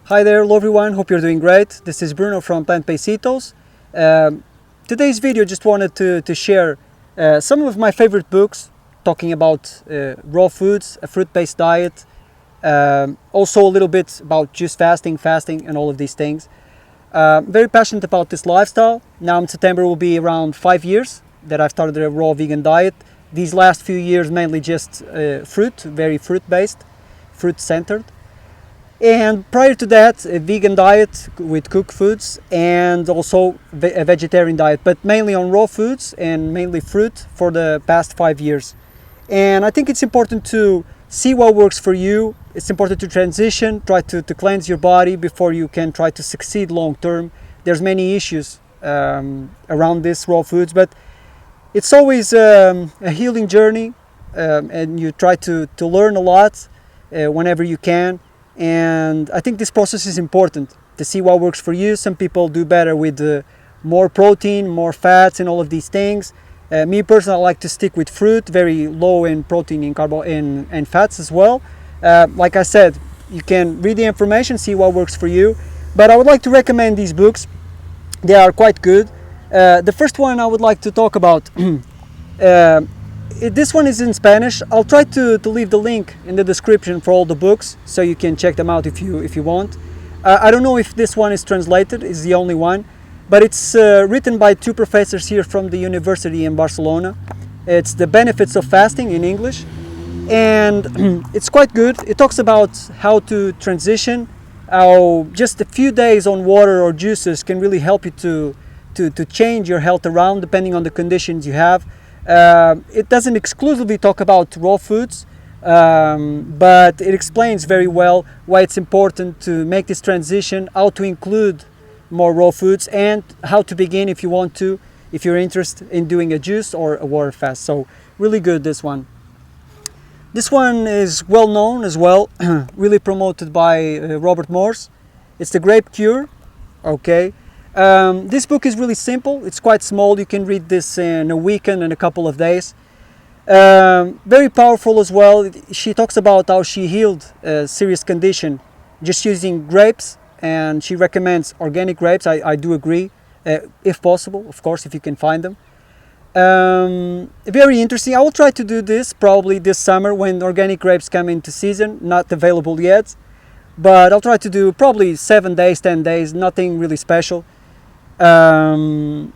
Hi there, hello everyone, hope you're doing great. This is Bruno from Plant-Based Ethos. Today's video just wanted to share some of my favorite books talking about raw foods, a fruit-based diet, also a little bit about juice fasting and all of these things. Very passionate about this lifestyle. Now in September will be around 5 years that I've started a raw vegan diet. These last few years mainly just fruit, very fruit-based, fruit-centered. And prior to that, a vegan diet with cooked foods and also a vegetarian diet, but mainly on raw foods and mainly fruit for the past 5 years. And I think it's important to see what works for you. It's important to transition, try to cleanse your body before you can try to succeed long term. There's many issues around this raw foods, but it's always a healing journey, and you try to learn a lot whenever you can. And I think this process is important to see what works for you. Some people do better with more protein, more fats and all of these things. Me personally, I like to stick with fruit, very low in protein and fats as well. Like I said, you can read the information, see what works for you. But I would like to recommend these books. They are quite good. The first one I would like to talk about this one is in Spanish. I'll try to leave the link in the description for all the books so you can check them out if you want. I don't know if this one is translated, it's the only one, but it's written by two professors here from the university in Barcelona. It's The Benefits of Fasting in English, and it's quite good. It talks about how to transition, how just a few days on water or juices can really help you to change your health around depending on the conditions you have. It doesn't exclusively talk about raw foods, but it explains very well why it's important to make this transition, how to include more raw foods, and how to begin if you want to, if you're interested in doing a juice or a water fast. So really good, this one. This one is well known as well, really promoted by Robert Morse. It's The Grape Cure. Okay. This book is really simple. It's quite small. You can read this in a weekend and a couple of days. Very powerful as well. She talks about how she healed a serious condition just using grapes, and she recommends organic grapes. I do agree, if possible, of course, if you can find them. Very interesting. I will try to do this probably this summer when organic grapes come into season. Not available yet, but I'll try to do probably 7 days, 10 days, nothing really special. But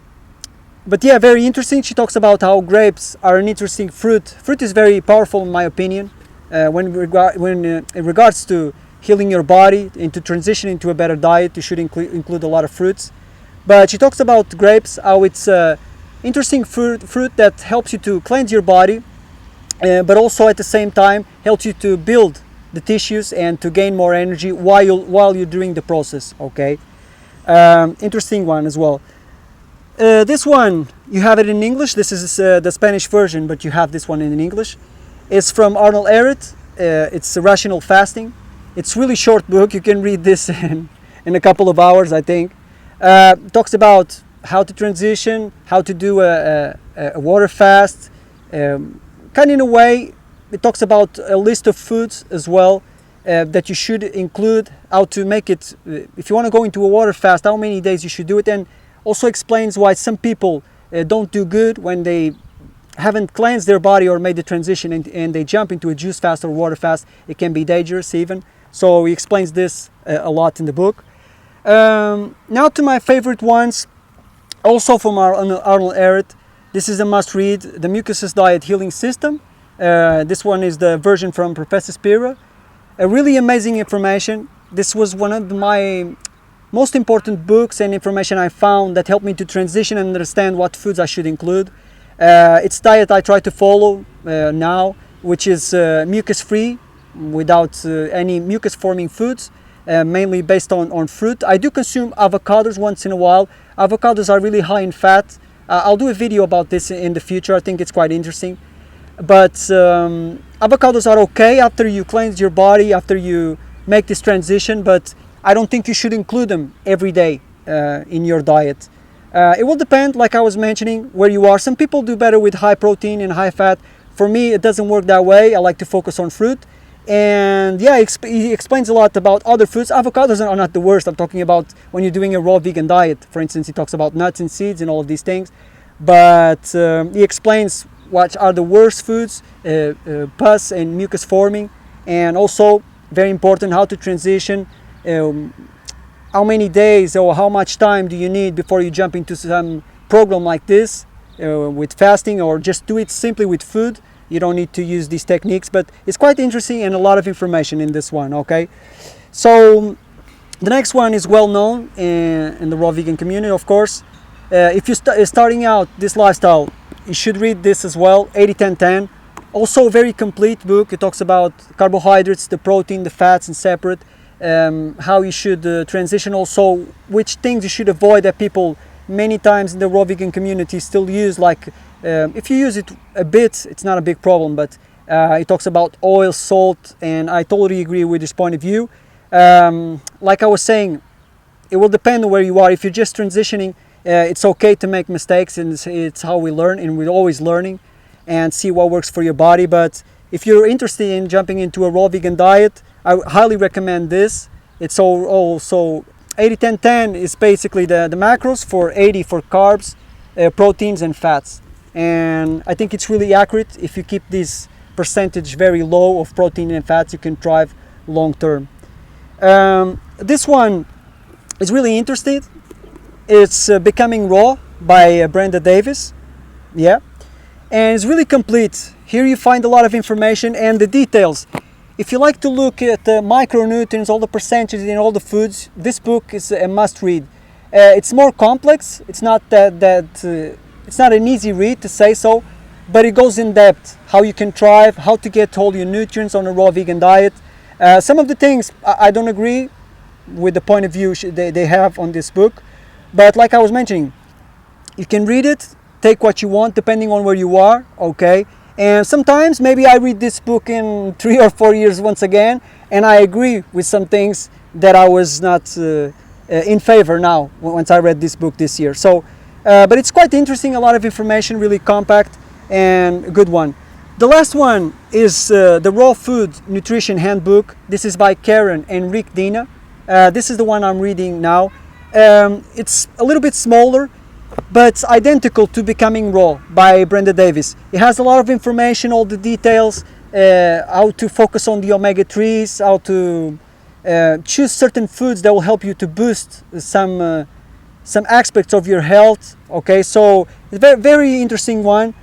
yeah, very interesting. She talks about how grapes are an interesting fruit. Fruit is very powerful in my opinion in regards to healing your body and to transition into a better diet. You should include a lot of fruits. But she talks about grapes, how it's interesting fruit that helps you to cleanse your body, but also at the same time helps you to build the tissues and to gain more energy while you're doing the process. Okay. Interesting one as well. This one, you have it in English. This is the Spanish version, but you have this one in English. It's from Arnold Ehret. It's Rational Fasting. It's really short book. You can read this in a couple of hours, I think. Talks about how to transition, how to do a water fast. Kind of in a way, it talks about a list of foods as well. That you should include, how to make it, if you want to go into a water fast, how many days you should do it, and also explains why some people don't do good when they haven't cleansed their body or made the transition and they jump into a juice fast or water fast. It can be dangerous even. So he explains this a lot in the book. Now to my favorite ones, also from Arnold Ehret. This is a must read, The Mucusless Diet Healing System. This one is the version from Professor Spira. A really amazing information. This was one of my most important books and information I found that helped me to transition and understand what foods I should include. It's diet I try to follow now, which is mucus-free, without any mucus-forming foods, mainly based on fruit. I do consume avocados once in a while. Avocados are really high in fat. I'll do a video about this in the future. I think it's quite interesting. But avocados are okay after you cleanse your body, after you make this transition, but I don't think you should include them every day in your diet. It will depend, like I was mentioning, where you are. Some people do better with high protein and high fat. For me, it doesn't work that way. I like to focus on fruit. And yeah, he explains a lot about other foods. Avocados are not the worst. I'm talking about when you're doing a raw vegan diet. For instance, he talks about nuts and seeds and all of these things. But he explains what are the worst foods, pus and mucus forming, and also very important, how to transition, how many days or how much time do you need before you jump into some program like this with fasting, or just do it simply with food. You don't need to use these techniques, but it's quite interesting and a lot of information in this one. Okay, so the next one is well known in the raw vegan community, of course. If you're starting out this lifestyle, you should read this as well, 80-10-10. Also a very complete book. It talks about carbohydrates, the protein, the fats and separate, how you should transition, also which things you should avoid that people many times in the raw vegan community still use, like if you use it a bit, it's not a big problem, but it talks about oil, salt, and I totally agree with this point of view. Like I was saying, it will depend on where you are. If you're just transitioning, it's okay to make mistakes, and it's how we learn, and we're always learning and see what works for your body. But if you're interested in jumping into a raw vegan diet, I highly recommend this. It's also 80-10-10 is basically the macros, for 80 for carbs, proteins and fats. And I think it's really accurate. If you keep this percentage very low of protein and fats, you can thrive long term. This one is really interesting. It's Becoming Raw by Brenda Davis. Yeah, and it's really complete. Here you find a lot of information and the details. If you like to look at the micronutrients, all the percentages in all the foods, this book is a must read. It's more complex. It's not it's not an easy read, to say so, but it goes in depth. How you can thrive, how to get all your nutrients on a raw vegan diet. Some of the things I don't agree with the point of view they have on this book, but like I was mentioning, you can read it, take what you want depending on where you are, okay? And sometimes maybe I read this book in 3 or 4 years once again, and I agree with some things that I was not in favor now once I read this book this year. So, but it's quite interesting, a lot of information, really compact and a good one. The last one is the Raw Food Nutrition Handbook. This is by Karen and Rick Dina. This is the one I'm reading now. It's a little bit smaller, but it's identical to Becoming Raw by Brenda Davis. It has a lot of information, all the details, how to focus on the omega-3s, how to choose certain foods that will help you to boost some aspects of your health. Okay, so it's a very, very interesting one.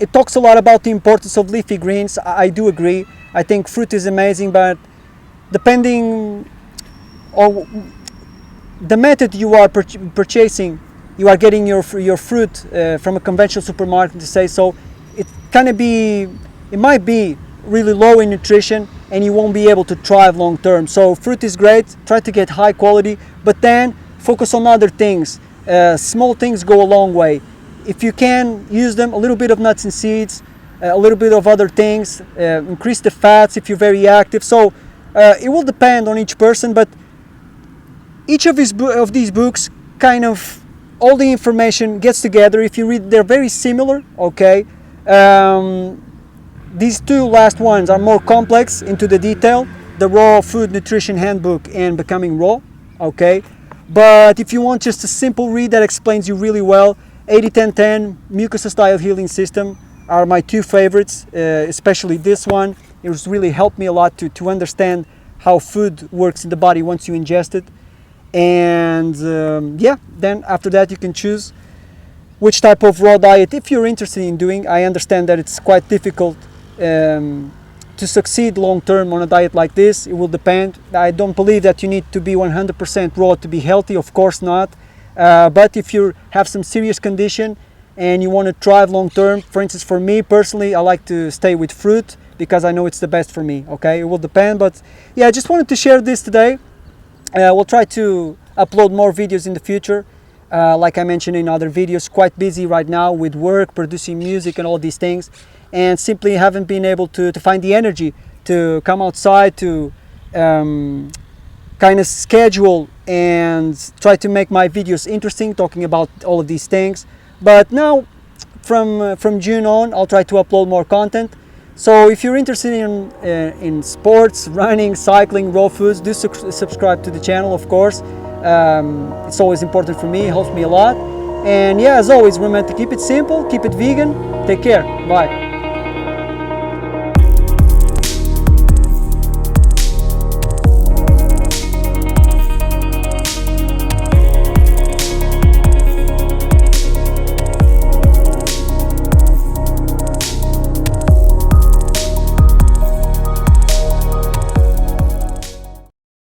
It talks a lot about the importance of leafy greens. I do agree. I think fruit is amazing, but depending on the method you are purchasing, you are getting your fruit from a conventional supermarket, to say so, it might be really low in nutrition, and you won't be able to thrive long term. So fruit is great. Try to get high quality, but then focus on other things. Small things go a long way. If you can use them, a little bit of nuts and seeds, a little bit of other things, increase the fats if you're very active. So it will depend on each person, but each of these books, kind of all the information gets together. If you read, they're very similar, okay? These two last ones are more complex into the detail, the Raw Food Nutrition Handbook and Becoming Raw, okay? But if you want just a simple read that explains you really well, 80-10-10, Mucusless Diet Healing System are my two favorites, especially this one. It has really helped me a lot to understand how food works in the body once you ingest it. And yeah, then after that you can choose which type of raw diet if you're interested in doing. I understand that it's quite difficult to succeed long term on a diet like this. It will depend. I don't believe that you need to be 100% raw to be healthy, of course not. But if you have some serious condition and you want to thrive long term, for instance, for me personally, I like to stay with fruit because I know it's the best for me. Okay, it will depend, but yeah, I just wanted to share this today. We'll try to upload more videos in the future. Like I mentioned in other videos, quite busy right now with work, producing music and all these things, and simply haven't been able to find the energy to come outside to kind of schedule and try to make my videos interesting, talking about all of these things. But now from June on, I'll try to upload more content. So if you're interested in sports, running, cycling, raw foods, do subscribe to the channel, of course. It's always important for me, it helps me a lot. And yeah, as always, remember to keep it simple, keep it vegan. Take care. Bye.